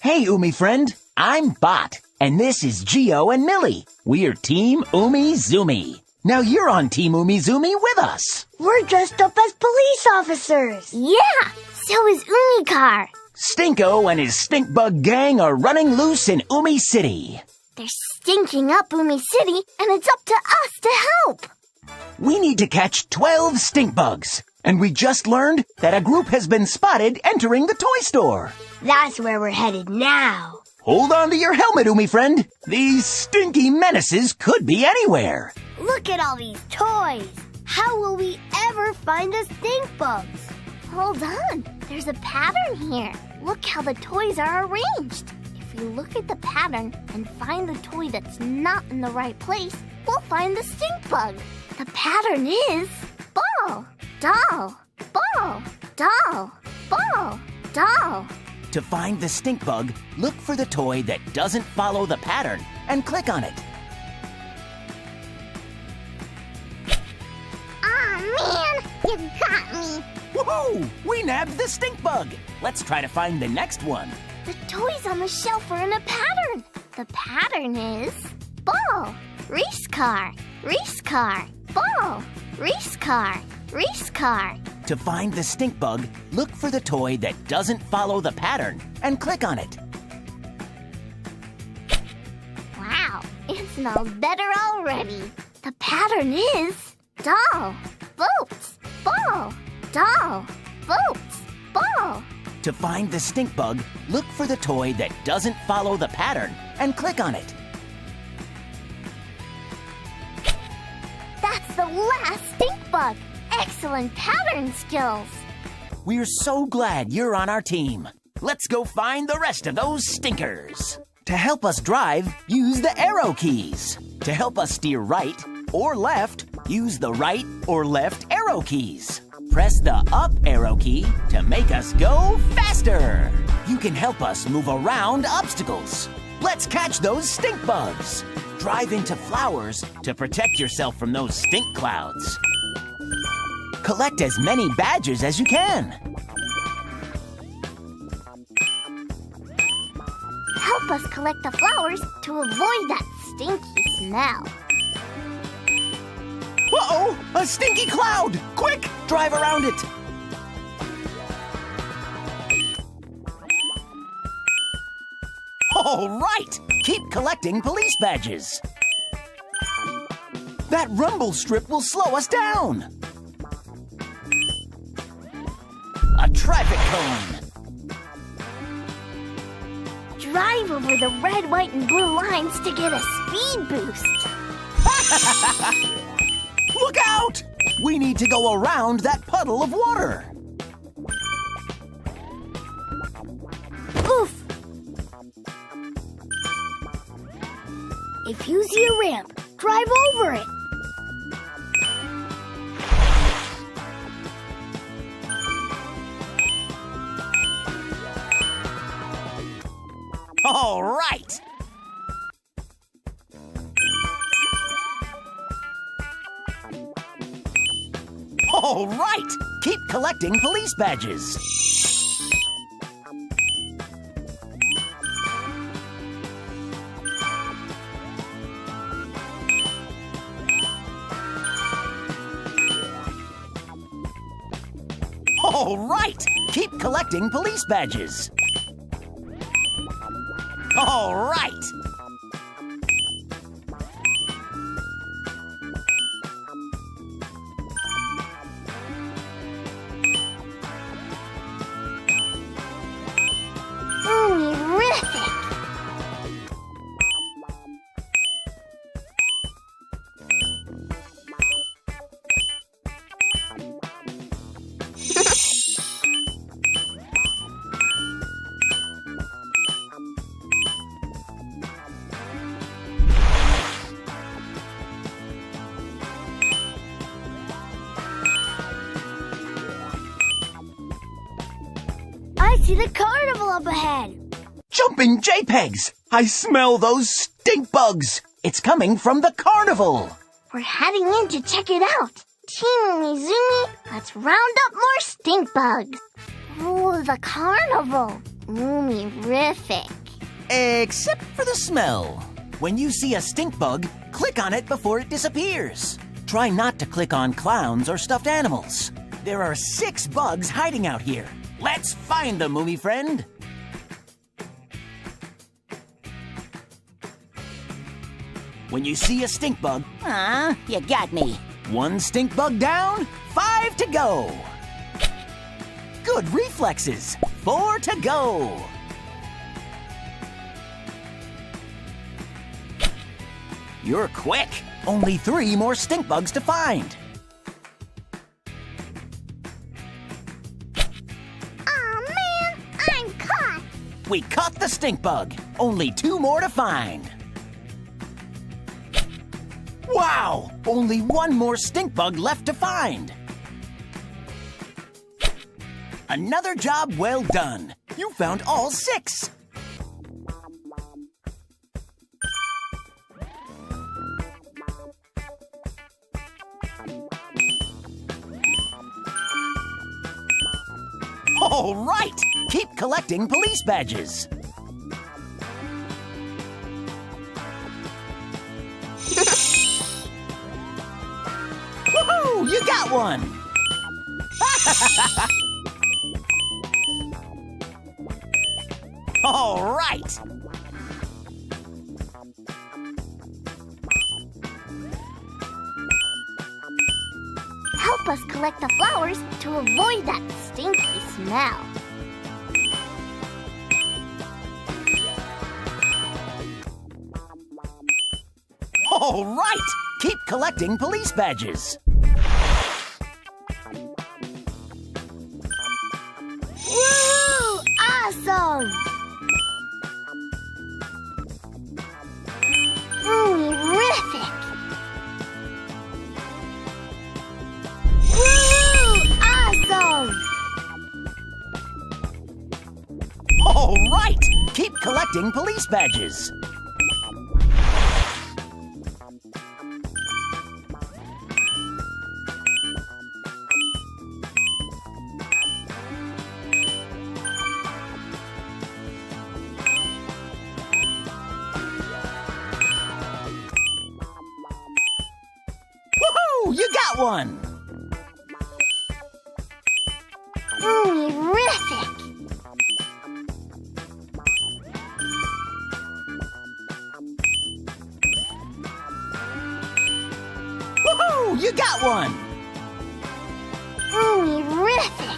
Hey, Umi friend, I'm Bot, and this is Geo and Millie. We're Team Umi Zoomy. Now you're on Team Umi Zoomy with us. We're dressed up as police officers. Yeah, so is Umi-Car. Stinko and his stink bug gang are running loose in Umi City. They're stinking up Umi City, and it's up to us to help. We need to catch 12 stink bugs, and we just learned that a group has been spotted entering the toy store. That's where we're headed now. Hold on to your helmet, Umi friend. These stinky menaces could be anywhere. Look at all these toys. How will we ever find the stink bugs? Hold on, there's a pattern here. Look how the toys are arranged. If we look at the pattern and find the toy that's not in the right place, we'll find the stink bug. The pattern is ball, doll, ball, doll, ball, doll. To find the stink bug, look for the toy that doesn't follow the pattern and click on it. Aw, man, you got me. Woohoo! We nabbed the stink bug. Let's try to find the next one. The toys on the shelf are in a pattern. The pattern is ball, race car, ball, race car. To find the stink bug, look for the toy that doesn't follow the pattern and click on it. Wow, it smells better already. The pattern is doll, boats, ball, doll, boats, ball. To find the stink bug, look for the toy that doesn't follow the pattern and click on it. That's the last stink bug. Excellent pattern skills. We're so glad you're on our team. Let's go find the rest of those stinkers. To help us drive, use the arrow keys. To help us steer right or left, use the right or left arrow keys. Press the up arrow key to make us go faster. You can help us move around obstacles. Let's catch those stink bugs. Drive into flowers to protect yourself from those stink clouds. Collect as many badges as you can. Help us collect the flowers to avoid that stinky smell. Uh-oh! A stinky cloud! Quick! Drive around it! All right! Keep collecting police badges. That rumble strip will slow us down. A traffic cone. Drive over the red, white, and blue lines to get a speed boost. Look out! We need to go around that puddle of water. Oof! If you see a ramp, drive over it. All right! All right! Keep collecting police badges. All right! Keep collecting police badges. All right! Terrific! I see the carnival up ahead. Jumping JPEGs! I smell those stink bugs! It's coming from the carnival! We're heading in to check it out. Team Umizoomi, let's round up more stink bugs. Oh, the carnival. Oomy-rific. Except for the smell. When you see a stink bug, click on it before it disappears. Try not to click on clowns or stuffed animals. There are 6 bugs hiding out here. Let's find them, Moomy friend. When you see a stink bug, You got me. 1 stink bug down, 5 to go. Good reflexes, 4 to go. You're quick. Only 3 more stink bugs to find. Aw, man, I'm caught. We caught the stink bug. Only 2 more to find. Wow! Only 1 more stink bug left to find. Another job well done. You found all 6. All right! Keep collecting police badges. Woohoo! You got one! All right! Help us collect the flowers to avoid that stinky smell. All right! Keep collecting police badges. Woo! Awesome! Oomy-rific! Woo! Awesome! All right! Keep collecting police badges. Woohoo! You got one! Oomy-rific! Woohoo! You got one! Oomy-rific!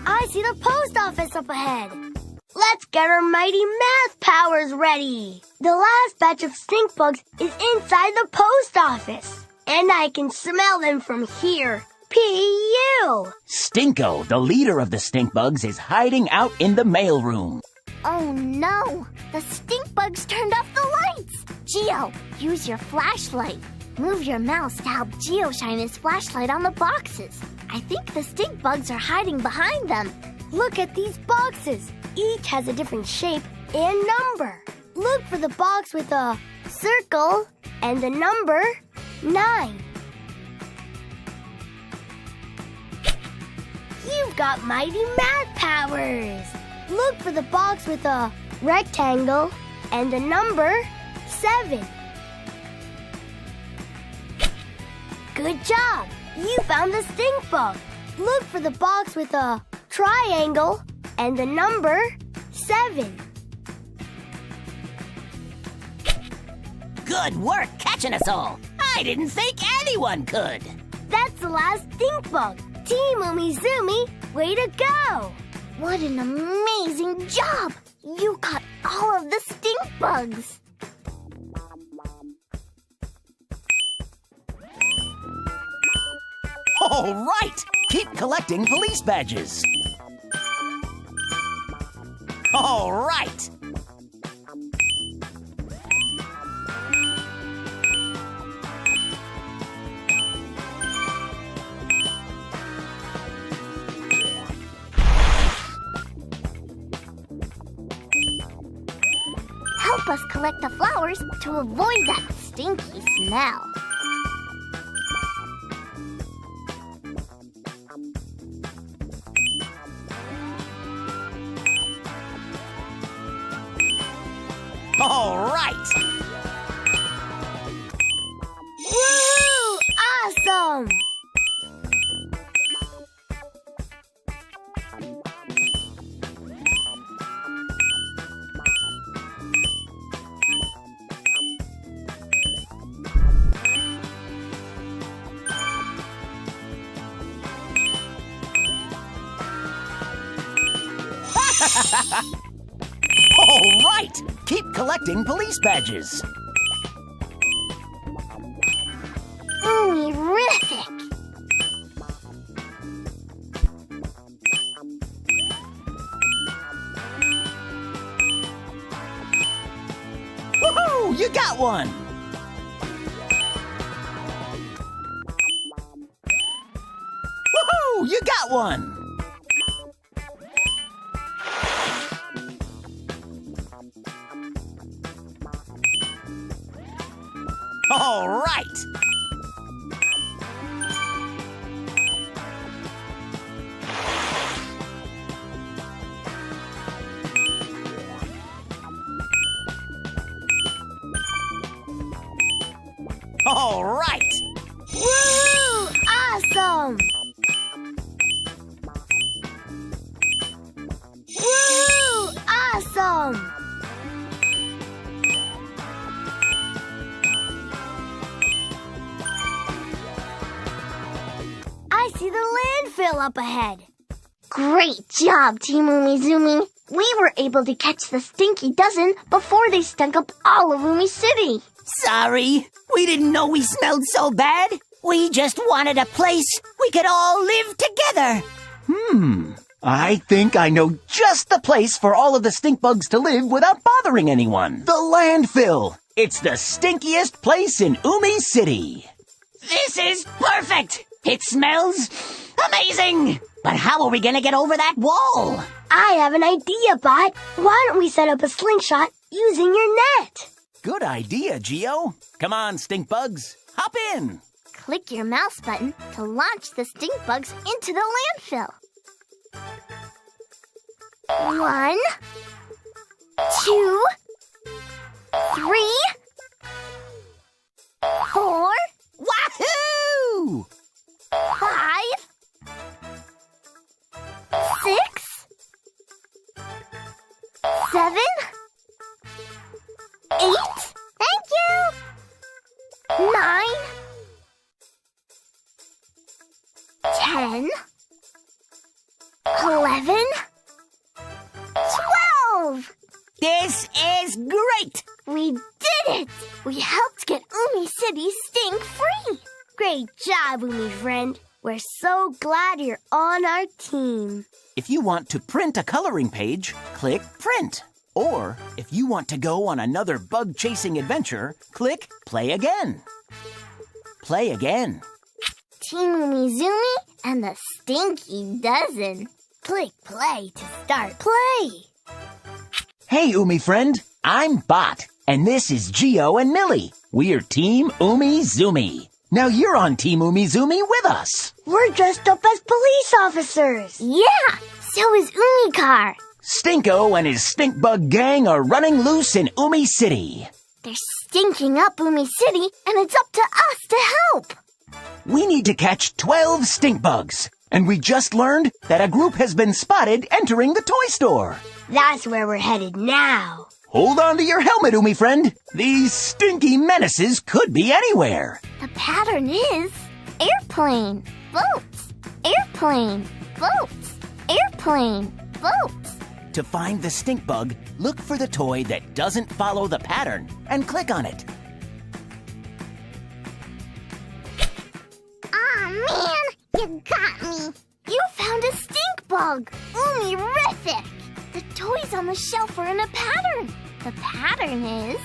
I see the post office up ahead. Let's get our mighty math powers ready. The last batch of stink bugs is inside the post office, and I can smell them from here. P.U. Stinko, the leader of the stink bugs, is hiding out in the mailroom. Oh no! The stink bugs turned off the lights! Geo, use your flashlight. Move your mouse to help Geo shine his flashlight on the boxes. I think the stink bugs are hiding behind them. Look at these boxes. Each has a different shape and number. Look for the box with a circle and the number 9. You've got mighty math powers. Look for the box with a rectangle and the number 7. Good job! You found the stink bug. Look for the box with a triangle and the number 7. Good work catching us all. I didn't think anyone could. That's the last stink bug. Team Umizoomi, way to go! What an amazing job! You caught all of the stink bugs. All right! Keep collecting police badges. All right! Help us collect the flowers to avoid that stinky smell. All right! Woo! Awesome! All right! Keep collecting police badges. Terrific! Woohoo! You got one! Woohoo! You got one! All right! All right! Woo! Awesome! Woo! Awesome! I see the landfill up ahead. Great job, Team Umizoomi. We were able to catch the stinky dozen before they stunk up all of Umi City. Sorry, we didn't know we smelled so bad. We just wanted a place we could all live together. I think I know just the place for all of the stink bugs to live without bothering anyone. The landfill. It's the stinkiest place in Umi City. This is perfect. It smells amazing. But how are we gonna get over that wall? I have an idea, Bot. Why don't we set up a slingshot using your net? Good idea, Geo. Come on, stink bugs. Hop in. Click your mouse button to launch the stink bugs into the landfill. 1, 2, 3, 4, Wahoo! 5, 6, 7, 8. Thank you. 9, 10, 11, 12. This is great. We did it! We helped get Umi City stink-free. Great job, Umi friend. We're so glad you're on our team. If you want to print a coloring page, click Print. Or if you want to go on another bug-chasing adventure, click Play Again. Play again. Team Umizoomi and the Stinky Dozen. Click play to start play. Hey, Umi friend. I'm Bot, and this is Geo and Millie. We're Team Umizoomi. Now you're on Team Umizoomi with us. We're dressed up as police officers. Yeah, so is Umikar. Stinko and his stink bug gang are running loose in Umi City. They're stinking up Umi City, and it's up to us to help. We need to catch 12 stink bugs. And we just learned that a group has been spotted entering the toy store. That's where we're headed now. Hold on to your helmet, Umi friend. These stinky menaces could be anywhere. The pattern is airplane, boats, airplane, boats, airplane, boats. To find the stink bug, look for the toy that doesn't follow the pattern and click on it. Aw, man, you got me. You found a stink bug. Umi-rific. The toys on the shelf are in a pattern. The pattern is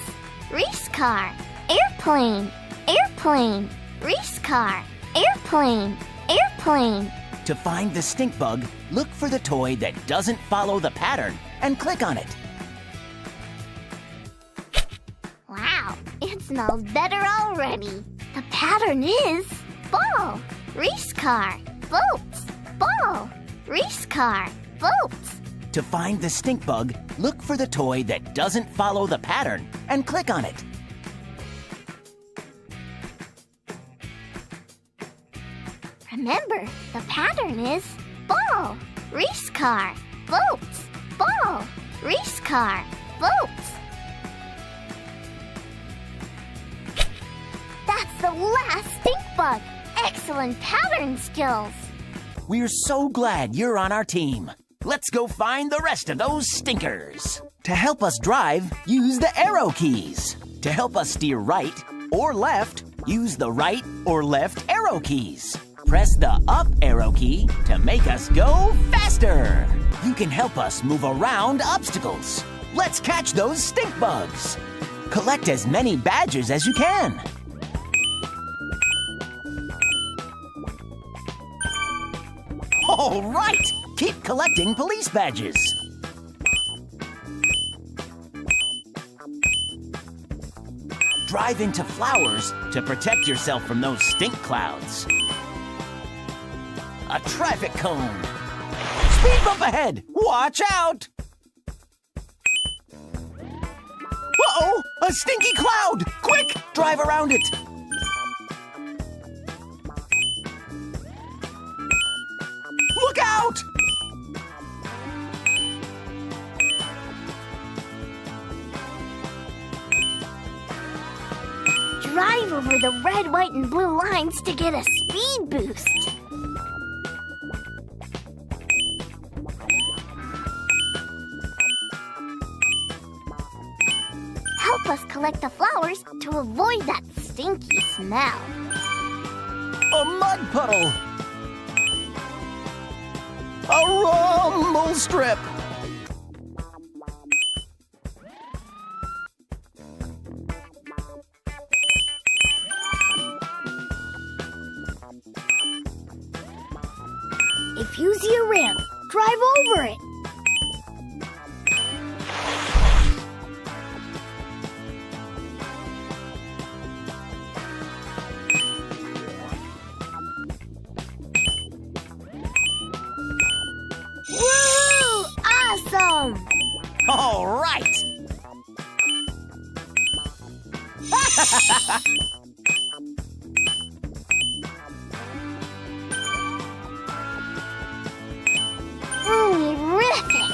race car, airplane, airplane, race car, airplane, airplane. To find the stink bug, look for the toy that doesn't follow the pattern and click on it. Wow, it smells better already. The pattern is ball, race car, boats, ball, race car, boats, To find the stink bug, look for the toy that doesn't follow the pattern and click on it. Remember, the pattern is ball, race car, boats, ball, race car, boats. That's the last stink bug. Excellent pattern skills. We're so glad you're on our team. Let's go find the rest of those stinkers. To help us drive, use the arrow keys. To help us steer right or left, use the right or left arrow keys. Press the up arrow key to make us go faster. You can help us move around obstacles. Let's catch those stink bugs. Collect as many badges as you can. All right! Keep collecting police badges. Drive into flowers to protect yourself from those stink clouds. A traffic cone. Speed bump ahead! Watch out! Uh-oh! A stinky cloud! Quick! Drive around it! Look out! Drive over the red, white, and blue lines to get a speed boost. Help us collect the flowers to avoid that stinky smell. A mud puddle! A rumble strip! If you see a ramp, drive over it. Woo! Awesome! All right! Terrific!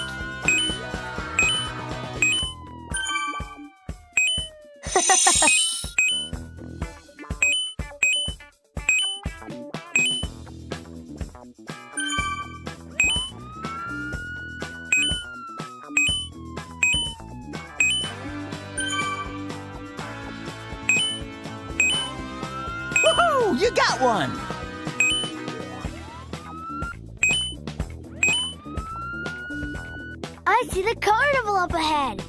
Woohoo! You got one! I see the carnival up ahead.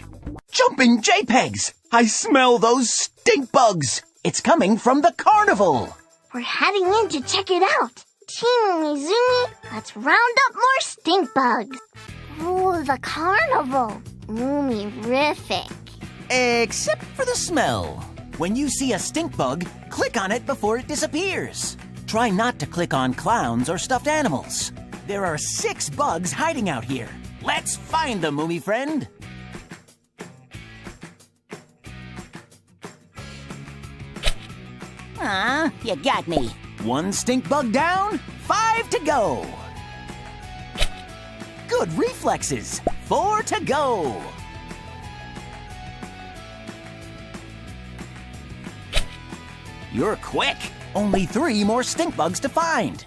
Jumping JPEGs! I smell those stink bugs! It's coming from the carnival! We're heading in to check it out. Team Umizoomi, let's round up more stink bugs. Ooh, the carnival. Oomy-rific. Except for the smell. When you see a stink bug, click on it before it disappears. Try not to click on clowns or stuffed animals. There are 6 bugs hiding out here. Let's find them, Moomy friend. Aw, you got me. 1 stink bug down, 5 to go. Good reflexes. 4 to go. You're quick. Only 3 more stink bugs to find.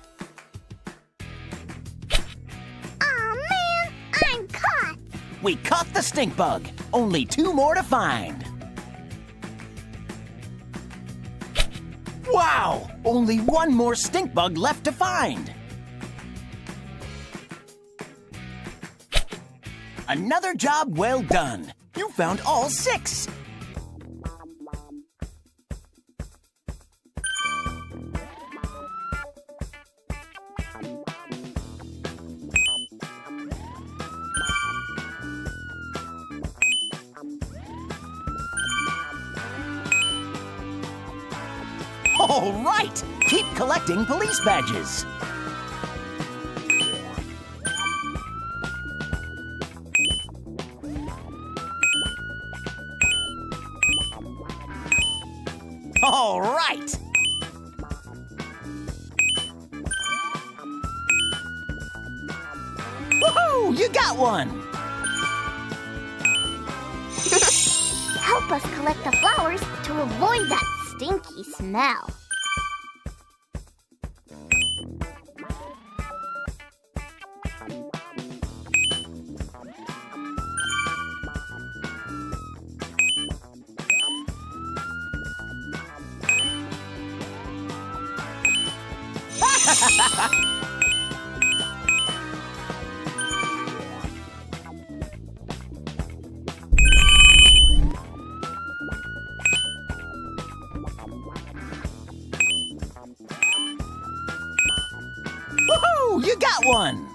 Aw, man, I'm caught. We caught the stink bug. Only 2 more to find. Wow! Only 1 more stink bug left to find. Another job well done. You found all 6. All right! Keep collecting police badges. All right! Woohoo! You got one! Help us collect the flowers to avoid that stinky smell. Woohoo! You got one!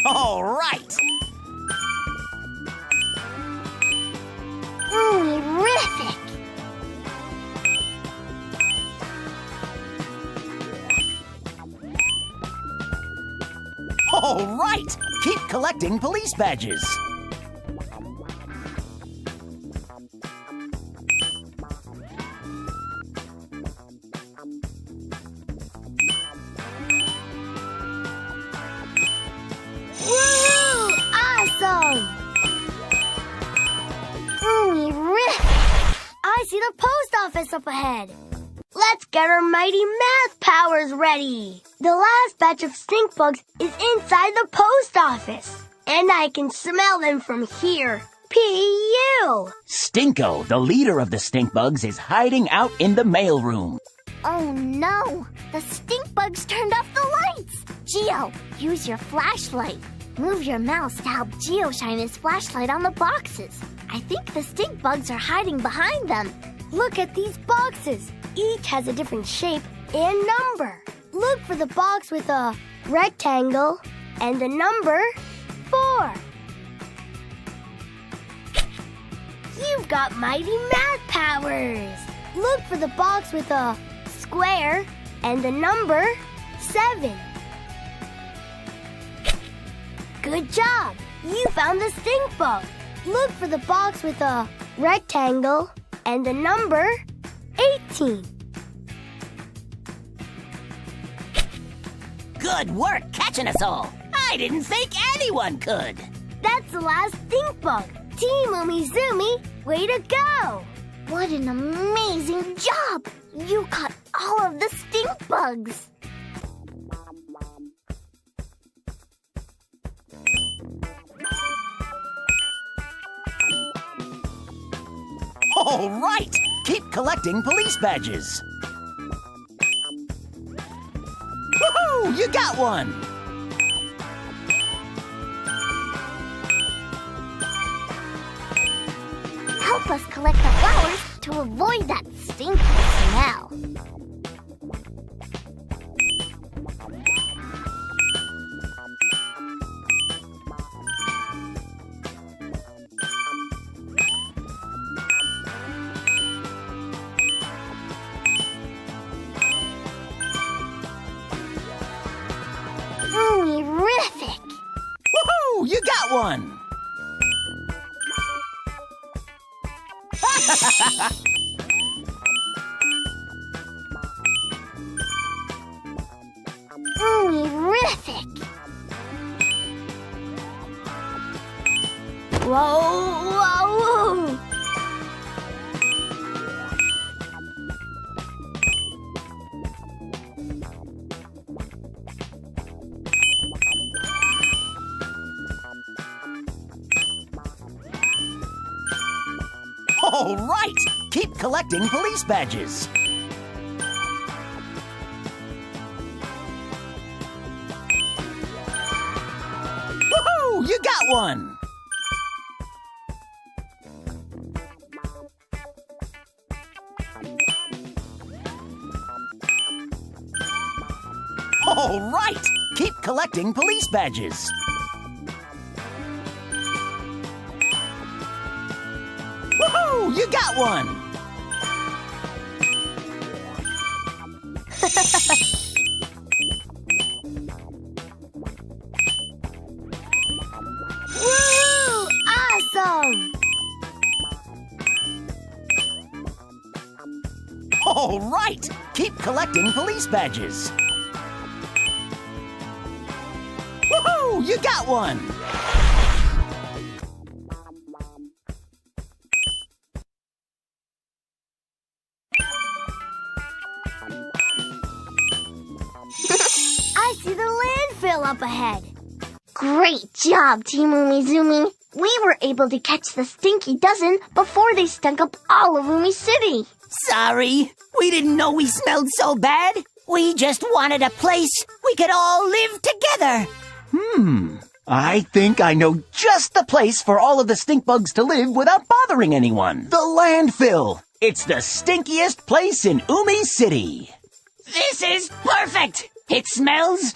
All right! Terrific! All right! Keep collecting police badges. Woo! Awesome! Terrific! I see the post office up ahead. Let's get our mighty math powers ready. The last batch of stink bugs is inside the post office, and I can smell them from here. P.U. Stinko, the leader of the stink bugs, is hiding out in the mailroom. Oh no! The stink bugs turned off the lights! Geo, use your flashlight. Move your mouse to help Geo shine his flashlight on the boxes. I think the stink bugs are hiding behind them. Look at these boxes. Each has a different shape and number. Look for the box with a rectangle and the number 4. You've got mighty math powers. Look for the box with a square and the number 7. Good job! You found the stink bug. Look for the box with a rectangle and the number 18. Good work catching us all. I didn't think anyone could. That's the last stink bug. Team Umizoomi, way to go! What an amazing job! You caught all of the stink bugs. All right! Keep collecting police badges. Woohoo! You got one! Help us collect the flowers to avoid that stinky smell. Terrific! Woohoo! You got one! Terrific! Whoa, whoa! All right! Keep collecting police badges. Woohoo! You got one! All right! Keep collecting police badges. Woohoo! You got one! Woo! Awesome! All right! Keep collecting police badges. Woohoo! You got one! I see the landfill up ahead. Great job, Team Umizoomi. We were able to catch the stinky dozen before they stunk up all of Umi City. Sorry, we didn't know we smelled so bad. We just wanted a place we could all live together. I think I know just the place for all of the stink bugs to live without bothering anyone. The landfill. It's the stinkiest place in Umi City. This is perfect. It smells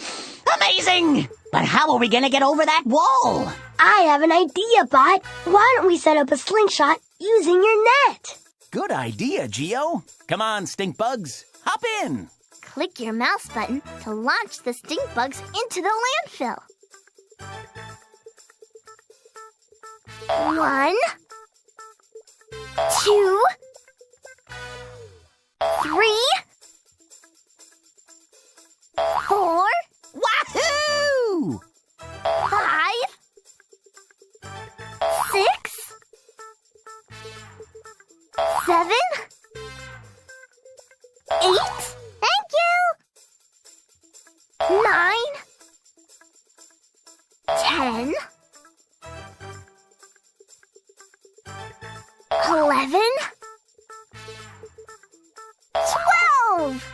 amazing. But how are we gonna get over that wall? I have an idea, Bot. Why don't we set up a slingshot using your net? Good idea, Geo. Come on, stink bugs. Hop in. Click your mouse button to launch the stink bugs into the landfill. 1, 2, 3, 4, Wahoo! 5, 6, 7, 8. Thank you. 9, 10, 11, 12.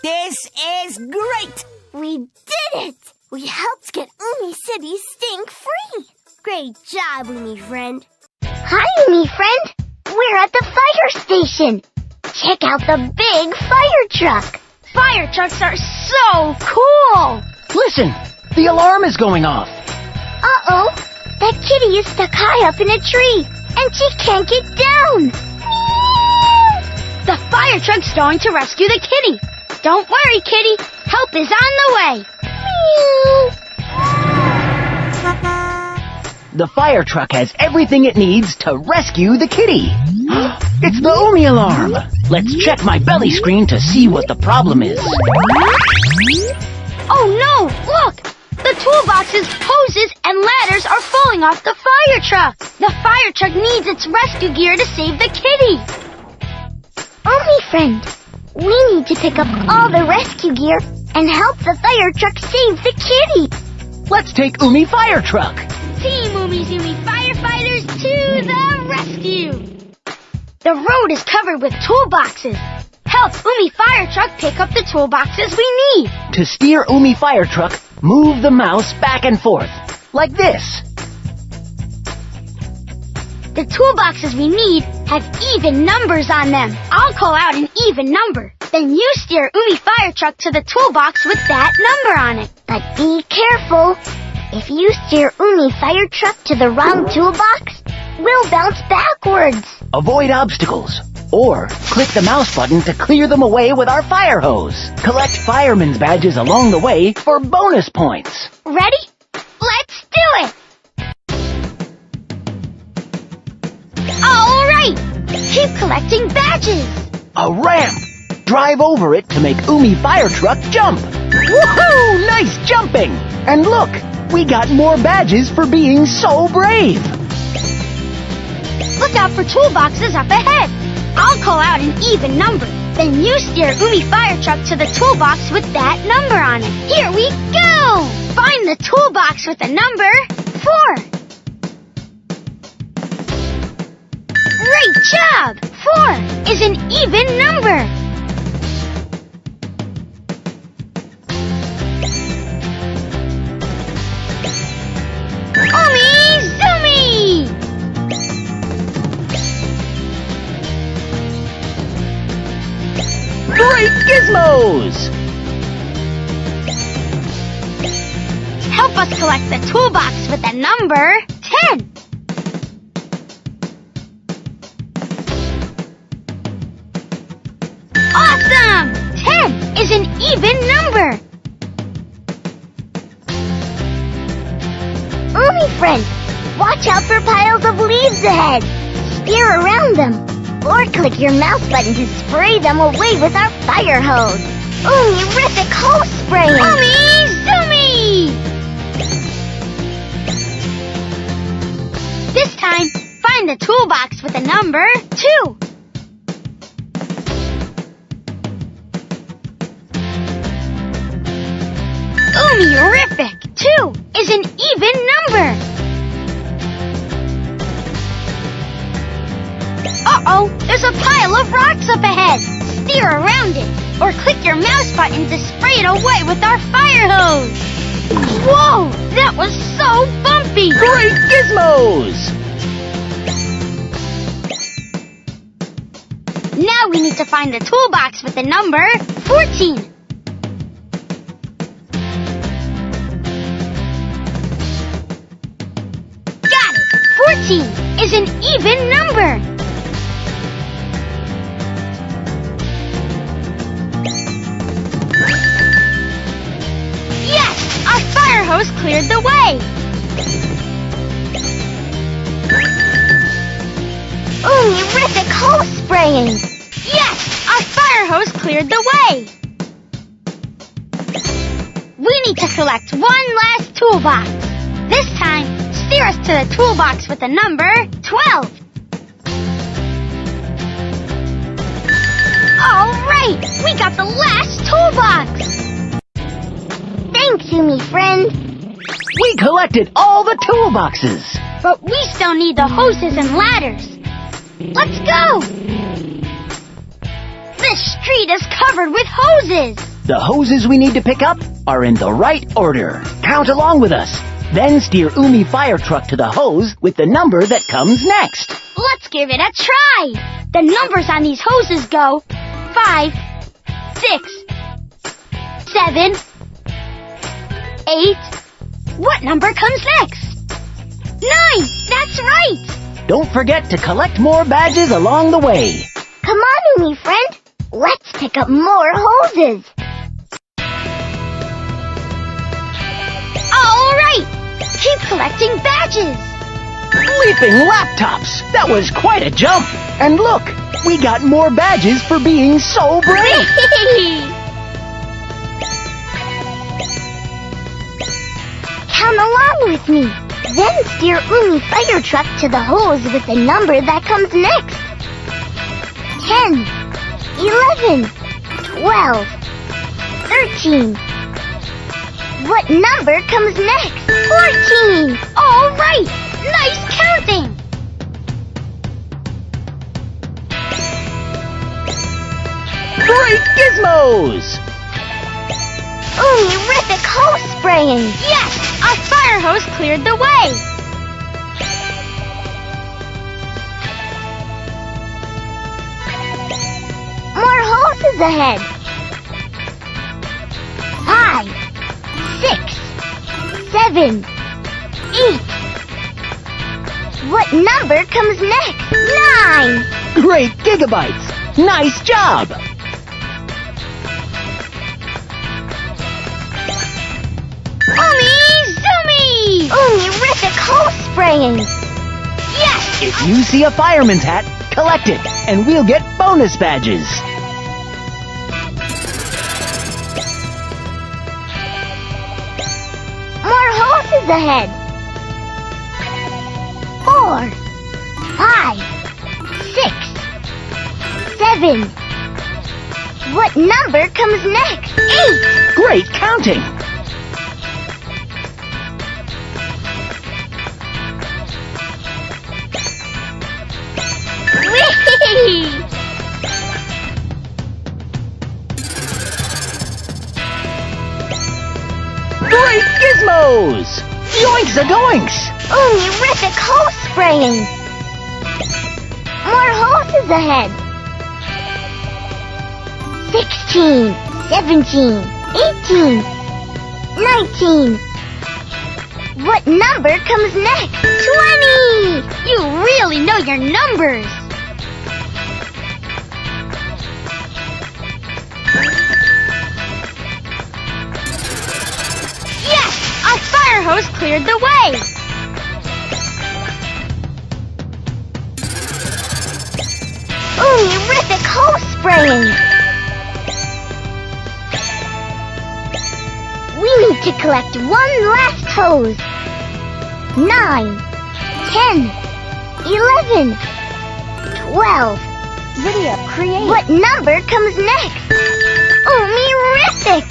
This is great. We did it! We helped get Umi City stink-free. Great job, Umi friend. Hi, Umi friend. We're at the fire station. Check out the big fire truck. Fire trucks are so cool. Listen, the alarm is going off. Uh-oh. That kitty is stuck high up in a tree, and she can't get down. The fire truck's going to rescue the kitty. Don't worry, kitty. Help is on the way. The fire truck has everything it needs to rescue the kitty. It's the Umi alarm. Let's check my belly screen to see what the problem is. Oh no, look! The toolboxes, hoses, and ladders are falling off the fire truck. The fire truck needs its rescue gear to save the kitty. Umi friend, we need to pick up all the rescue gear and help the fire truck save the kitty. Let's take Umi Fire Truck. Team Umizoomi firefighters to the rescue! The road is covered with toolboxes. Help Umi Fire Truck pick up the toolboxes we need. To steer Umi Fire Truck, move the mouse back and forth, like this. The toolboxes we need have even numbers on them. I'll call out an even number. Then you steer Umi Fire Truck to the toolbox with that number on it. But be careful. If you steer Umi Fire Truck to the wrong toolbox, we'll bounce backwards. Avoid obstacles, or click the mouse button to clear them away with our fire hose. Collect fireman's badges along the way for bonus points. Ready? Let's do it! All right! Keep collecting badges! A ramp! Drive over it to make Umi Fire Truck jump. Woohoo! Nice jumping! And look, we got more badges for being so brave. Look out for toolboxes up ahead. I'll call out an even number. Then you steer Umi Fire Truck to the toolbox with that number on it. Here we go! Find the toolbox with the number 4. Great job! 4 is an even number. Umizoomi! Great gizmos! Help us collect the toolbox with the number 10. is an even number. Umi friend, watch out for piles of leaves ahead. Steer around them, or click your mouse button to spray them away with our fire hose. Umi-rific hose spraying! Umi-zoomy! This time, find the toolbox with the number 2. Umi-rific 2 is an even number. Uh-oh, there's a pile of rocks up ahead. Steer around it, or click your mouse button to spray it away with our fire hose. Whoa, that was so bumpy. Great gizmos! Now we need to find the toolbox with the number 14. Got it! 14 is an even number. Yes! Our fire hose cleared the way. Umi-rific hose spraying! Yes! Our fire hose cleared the way. We need to collect one last toolbox. This time, steer us to the toolbox with the number 12. All right! We got the last toolbox! Thanks, Umi friend. We collected all the toolboxes. But we still need the hoses and ladders. Let's go! This street is covered with hoses. The hoses we need to pick up are in the right order. Count along with us. Then steer Umi fire truck to the hose with the number that comes next. Let's give it a try. The numbers on these hoses go 5, 6, 7, 8. What number comes next? 9! That's right! Don't forget to collect more badges along the way. Come on, Umi friend. Let's pick up more hoses. All right! Keep collecting badges. Leaping laptops! That was quite a jump! And look, we got more badges for being so brave! Count along with me. Then steer Umi fire truck to the hose with the number that comes next. 10, 11, 12, 13. What number comes next? 14. All right! Nice counting! Great gizmos! Umi-rific hose spraying! Yes! Our fire hose cleared the way! More hoses ahead! 5, 6, 7, 8. What number comes next? 9! Great gigabytes! Nice job! Umi-zoomy! Umi-rific hose spraying! Yes! If you see a fireman's hat, collect it, and we'll get bonus badges. More hoses ahead! 4, 5, 6, 7. What number comes next? 8! Great counting! Whee! Great gizmos! Yoinks a doinks! Umi-rific hose spraying! More hoses ahead! 16, 17, 18, 19. What number comes next? 20! You really know your numbers! hose cleared the way. Ooh-rific hose spraying! We need to collect one last hose. 9, 10, 11, 12. Video create. What number comes next? Ooh-rific!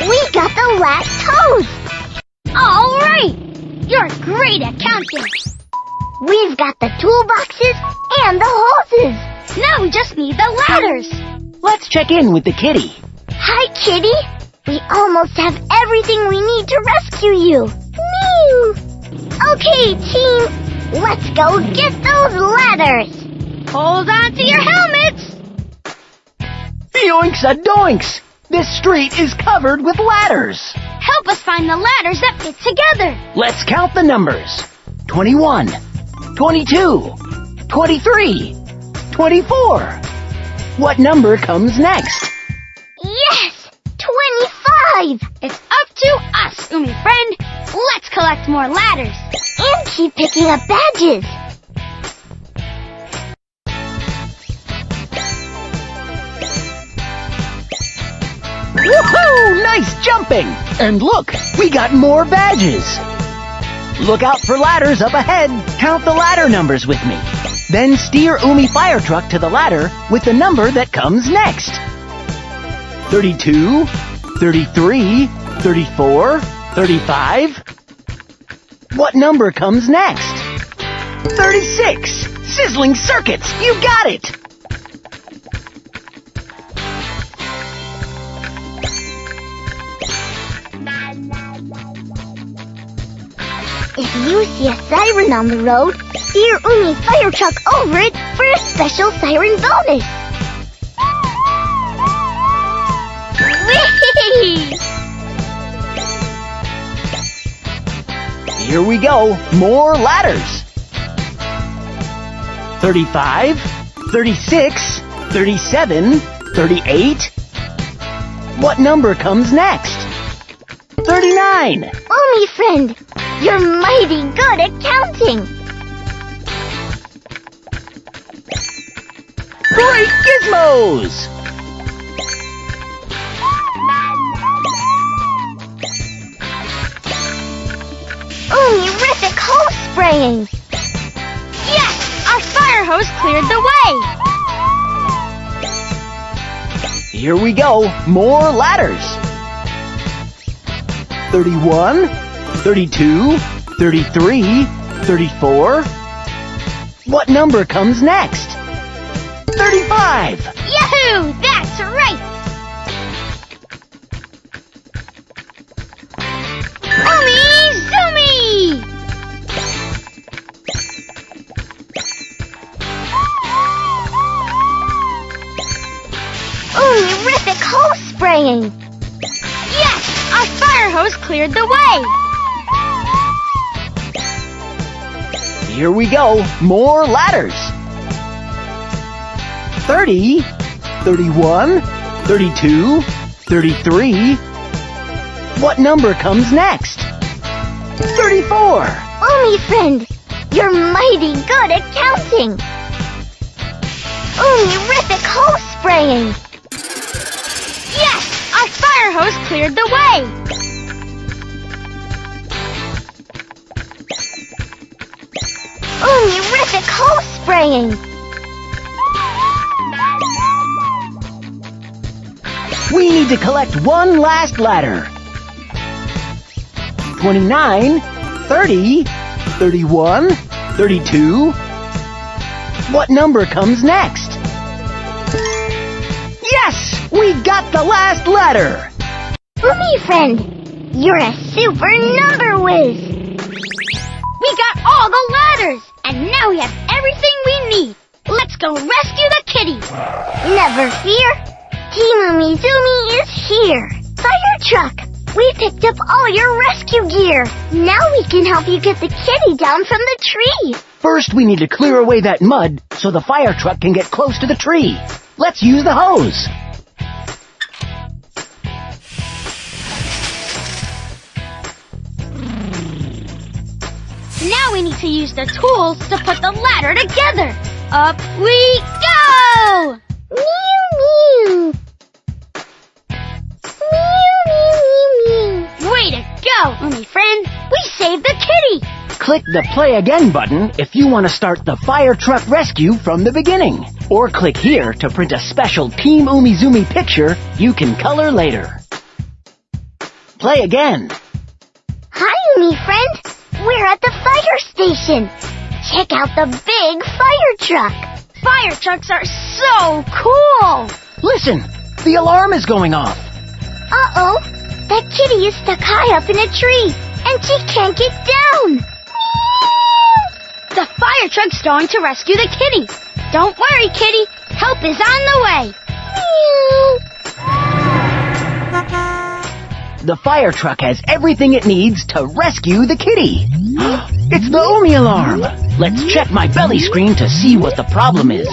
We got the last hose! All right! You're great at counting. We've got the toolboxes and the hoses. Now we just need the ladders. Let's check in with the kitty. Hi, Kitty. We almost have everything we need to rescue you. Meow. Okay, team. Let's go get those ladders. Hold on to your helmets. Yoinks-a-doinks! This street is covered with ladders. Help us find the ladders that fit together. Let's count the numbers. 21, 22, 23, 24. What number comes next? Yes! 25! It's up to us, Umi friend. Let's collect more ladders. And keep picking up badges. Woohoo! Nice jumping! And look, we got more badges. Look out for ladders up ahead. Count the ladder numbers with me. Then steer Umi fire truck to the ladder with the number that comes next. 32, 33, 34, 35. What number comes next? 36! Sizzling circuits! You got it! If you see a siren on the road, steer Umi fire truck over it for a special siren bonus. Whee! Here we go. More ladders. 35, 36, 37, 38. What number comes next? 39. Umi friend, you're mighty good at counting. Great gizmos! Ooh-rific hose spraying! Yes! Our fire hose cleared the way! Here we go. More ladders. 31, 32, 33, 34. What number comes next? 35! Yahoo! That's right! Umi-zoomy! Ooh-rific hose spraying! Yes! Our fire hose cleared the way! Here we go. More ladders. 30, 31, 32, 33. What number comes next? 34. Umi friend, you're mighty good at counting. Ooh-rific hose spraying! Yes! Our fire hose cleared the way! Ooh-rific hose spraying! We need to collect one last ladder. 29, 30, 31, 32. What number comes next? Yes! We got the last ladder! Umi friend, you're a super number whiz! We got all the ladders! And now we have everything we need! Let's go rescue the kitty! Never fear! Team Umizoomi is here! Fire truck! We picked up all your rescue gear! Now we can help you get the kitty down from the tree! First, we need to clear away that mud so the fire truck can get close to the tree. Let's use the hose. Now we need to use the tools to put the ladder together. Up we go! Meow, meow. Meow, meow, meow, meow. Way to go, Umi friend. We saved the kitty. Click the Play Again button if you want to start the fire truck rescue from the beginning. Or click here to print a special Team Umizoomi picture you can color later. Play again. Hi, Umi friend. We're at the fire station. Check out the big fire truck. Fire trucks are so cool. Listen, the alarm is going off. Uh-oh. That kitty is stuck high up in a tree, and she can't get down. The fire truck's going to rescue the kitty. Don't worry, kitty. Help is on the way. The fire truck has everything it needs to rescue the kitty. It's the Umi alarm. Let's check my belly screen to see what the problem is.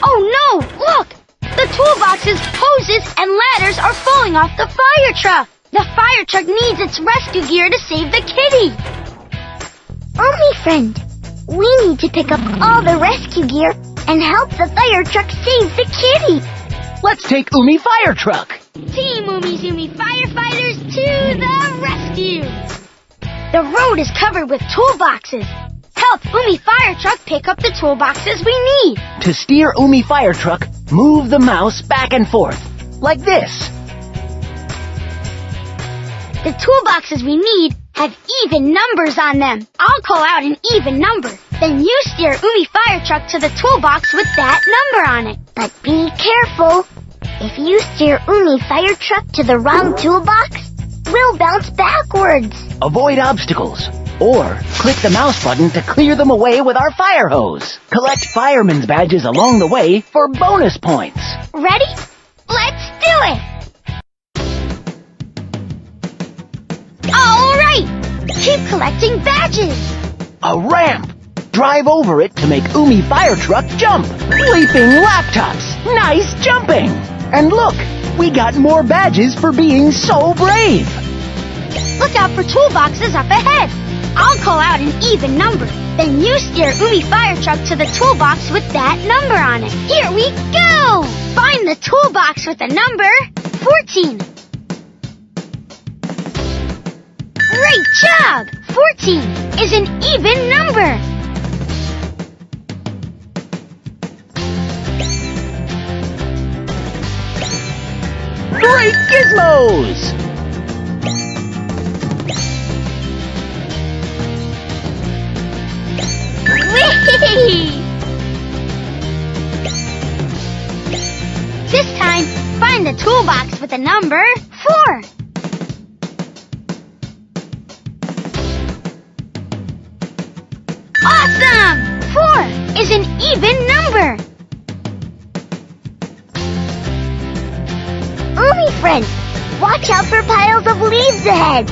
Oh no, look! The toolboxes, hoses, and ladders are falling off the fire truck. The fire truck needs its rescue gear to save the kitty. Umi friend, we need to pick up all the rescue gear and help the fire truck save the kitty. Let's take Umi Fire Truck. Team Umizoomi firefighters to the rescue! The road is covered with toolboxes. Help Umi Fire Truck pick up the toolboxes we need. To steer Umi Fire Truck, move the mouse back and forth, like this. The toolboxes we need have even numbers on them. I'll call out an even number. Then you steer Umi Fire Truck to the toolbox with that number on it. But be careful. If you steer Umi Fire Truck to the wrong toolbox, we'll bounce backwards. Avoid obstacles, or click the mouse button to clear them away with our fire hose. Collect fireman's badges along the way for bonus points. Ready? Let's do it! All right! Keep collecting badges! A ramp. Drive over it to make Umi Fire Truck jump. Leaping laptops. Nice jumping. And look, we got more badges for being so brave. Look out for toolboxes up ahead. I'll call out an even number. Then you steer Umi Fire Truck to the toolbox with that number on it. Here we go! Find the toolbox with the number 14. Great job! 14 is an even number. Great gizmos! Whee! This time, find the toolbox with the number 4. Awesome! 4 is an even number. Umi friend, watch out for piles of leaves ahead.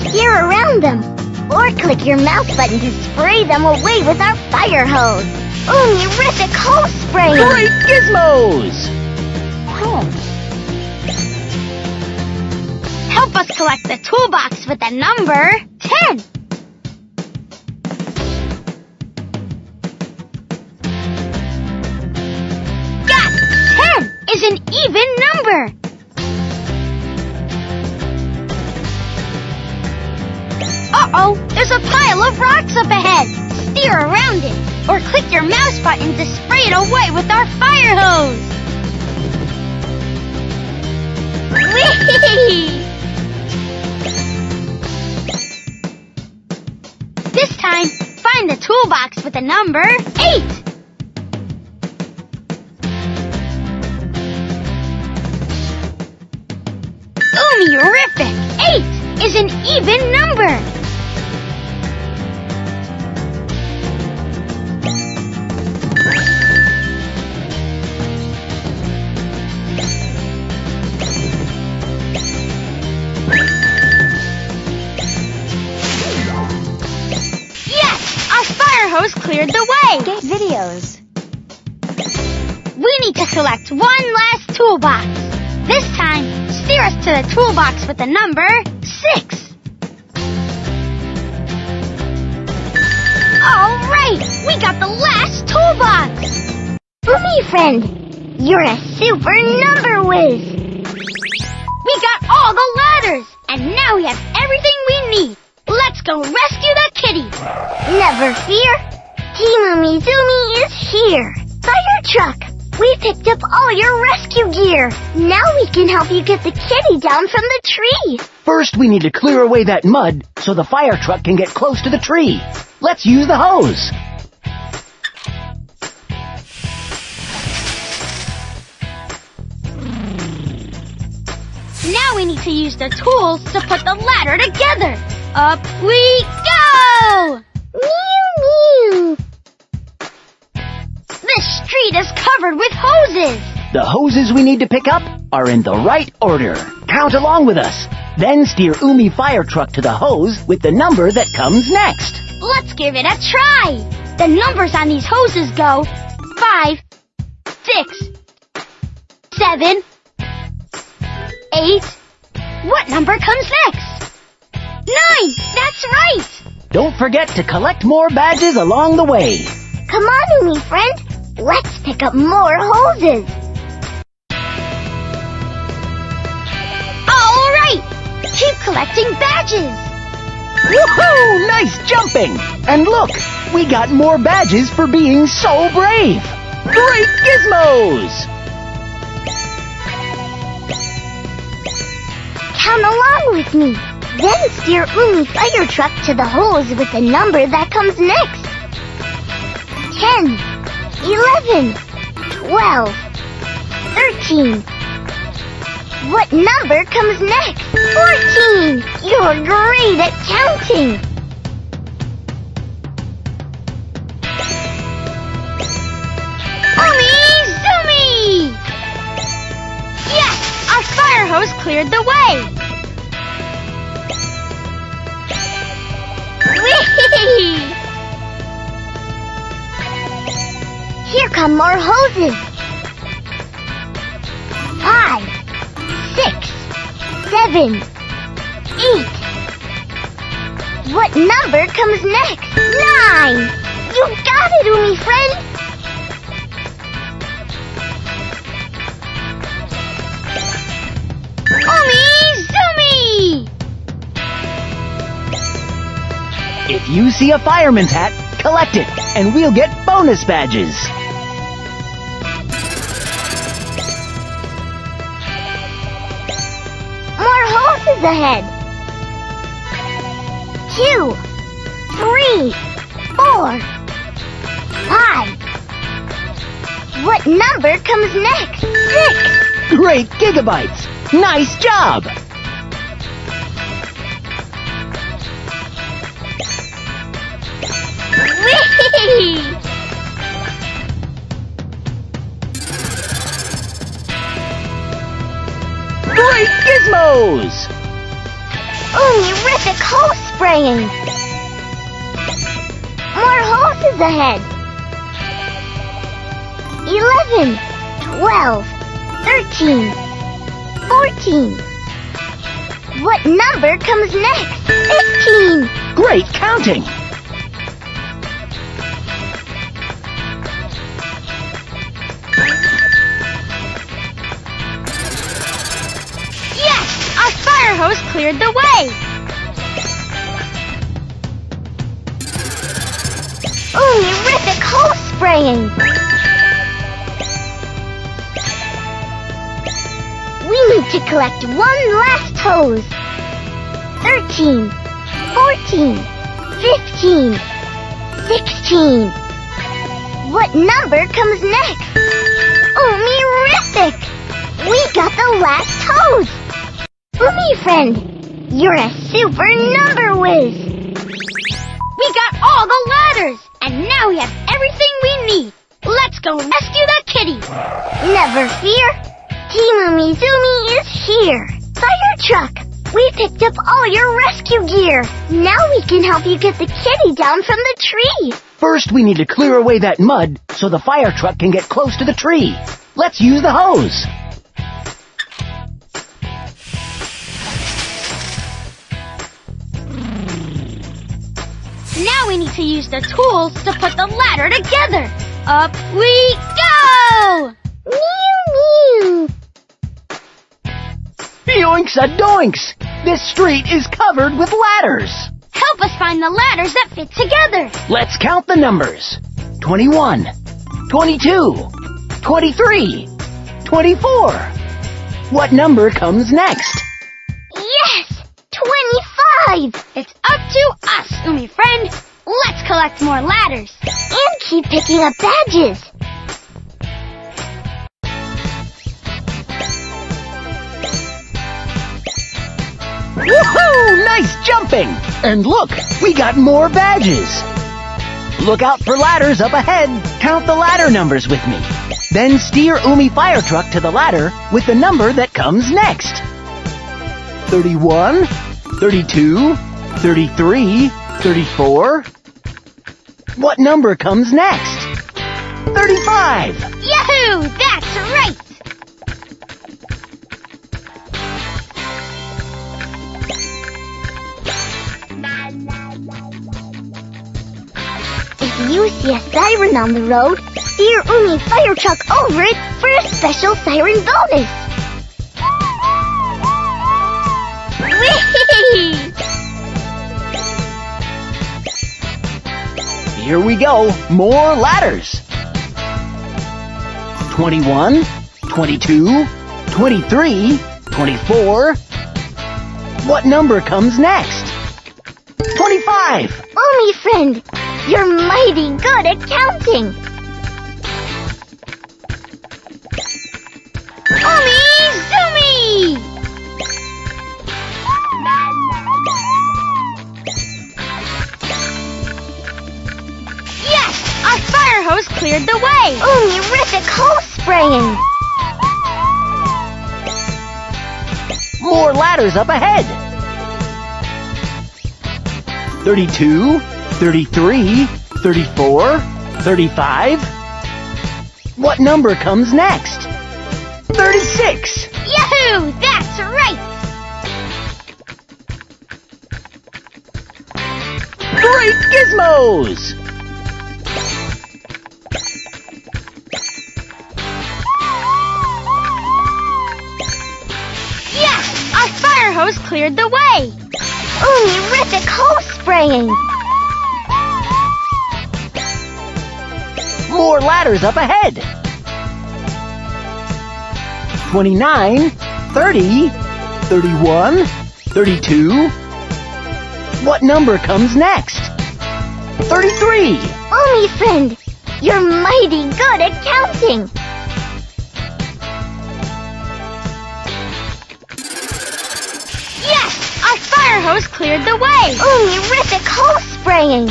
Steer around them. Or click your mouse button to spray them away with our fire hose. Umi-rific hose spray! Great gizmos! Help us collect the toolbox with the number 10. Got 10 is an even number. Uh-oh, there's a pile of rocks up ahead. Steer around it, or click your mouse button to spray it away with our fire hose. Whee! This time, find the toolbox with the number 8. Umi-rific! 8 is an even number. Hose cleared the way. Get videos. We need to select one last toolbox. This time, steer us to the toolbox with the number 6. All right, we got the last toolbox. Umi friend, you're a super number whiz. We got all the ladders, and now we have everything we need. Let's go rescue the kitty. Never fear. Team Umizoomi is here. Fire truck, we picked up all your rescue gear. Now we can help you get the kitty down from the tree. First, we need to clear away that mud so the fire truck can get close to the tree. Let's use the hose. Now we need to use the tools to put the ladder together. Up we go! Mew mew. This street is covered with hoses. The hoses we need to pick up are in the right order. Count along with us. Then steer Umi fire truck to the hose with the number that comes next. Let's give it a try. The numbers on these hoses go 5, 6, 7, 8. What number comes next? 9! That's right! Don't forget to collect more badges along the way. Come on, Umi friend. Let's pick up more hoses. All right! Keep collecting badges. Woohoo! Nice jumping! And look, we got more badges for being so brave. Great gizmos! Count along with me. Then steer Umi fire truck to the hose with the number that comes next. 10, 11, 12, 13. What number comes next? 14. You're great at counting. Umizoomi! Yes! Our fire hose cleared the way. Whee! Here come more hoses. 5, 6, 7, 8. What number comes next? 9. You got it, Umi friend. Umizoomi! If you see a fireman's hat, collect it, and we'll get bonus badges. More hoses ahead. 2, 3, 4, 5. What number comes next? 6. Great gigabytes! Nice job! Whee! Great gizmos! Umi-rific hose spraying. More hoses ahead. 11, 12, 13, 14. What number comes next? 15. Great counting! Yes! Our fire hose cleared the way. Umi-rific hose spraying. We need to collect one last hose. 13, 14, 15, 16. What number comes next? Umi-rific! We got the last hose! Umi friend, you're a super number whiz! We got all the ladders, and now we have everything we need. Let's go rescue the kitty. Never fear! Team Umizoomi is here! Fire truck! We picked up all your rescue gear! Now we can help you get the kitty down from the tree! First, we need to clear away that mud so the fire truck can get close to the tree. Let's use the hose. Now we need to use the tools to put the ladder together. Up we go! Mew, mew. Yoinks-a-doinks! This street is covered with ladders. Help us find the ladders that fit together. Let's count the numbers. 21, 22, 23, 24. What number comes next? Yes! 25! It's up to us, Umi friend. Let's collect more ladders. And keep picking up badges. Woohoo! Nice jumping! And look, we got more badges. Look out for ladders up ahead. Count the ladder numbers with me. Then steer Umi Fire Truck to the ladder with the number that comes next. 31, 32, 33, 34. What number comes next? 35. Yahoo! That's right! If you see a siren on the road, steer Umi Fire Truck over it for a special siren bonus. Whee! Here we go. More ladders. 21, 22, 23, 24. What number comes next? 25. Umi friend, you're mighty good at counting. Umi Zoomy! Yes! Our fire hose cleared the way! Umi-rific hose spraying. More ladders up ahead. 32, 33, 34, 35. What number comes next? 36. Yahoo! That's right! Great gizmos! Yes! Our fire hose cleared the way! Umi-rific hose spraying. More ladders up ahead. 29, 30, 31, 32. What number comes next? 33. Umi friend, you're mighty good at counting. Yes! Our fire hose cleared the way! Umi-rific hose spraying.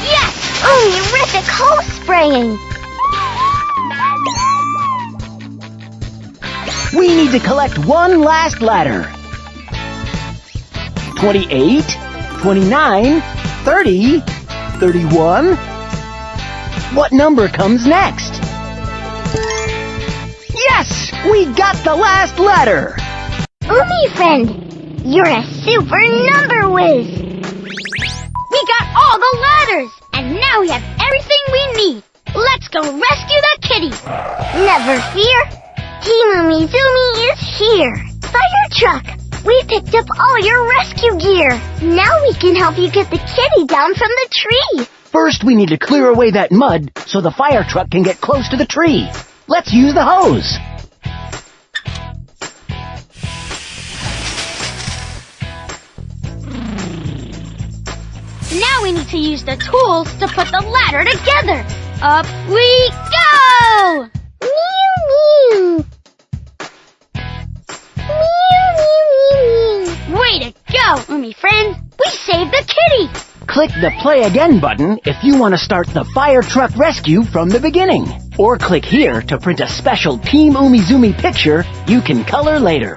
Yes! Umi-rific hose spraying. We need to collect one last ladder. 28, 29, 30, 31. What number comes next? Yes! We got the last ladder! Umi friend, you're a super number whiz. We got all the ladders! And now we have everything we need! Let's go rescue the kitty! Never fear. Team Umizoomi is here. Fire Truck, we picked up all your rescue gear. Now we can help you get the kitty down from the tree. First, we need to clear away that mud so the fire truck can get close to the tree. Let's use the hose. Now we need to use the tools to put the ladder together. Up we go! Mew, mew. Mew, mew, mew, mew. Way to go, Umi friend! We saved the kitty! Click the Play Again button if you want to start the fire truck rescue from the beginning. Or click here to print a special Team Umizoomi picture you can color later.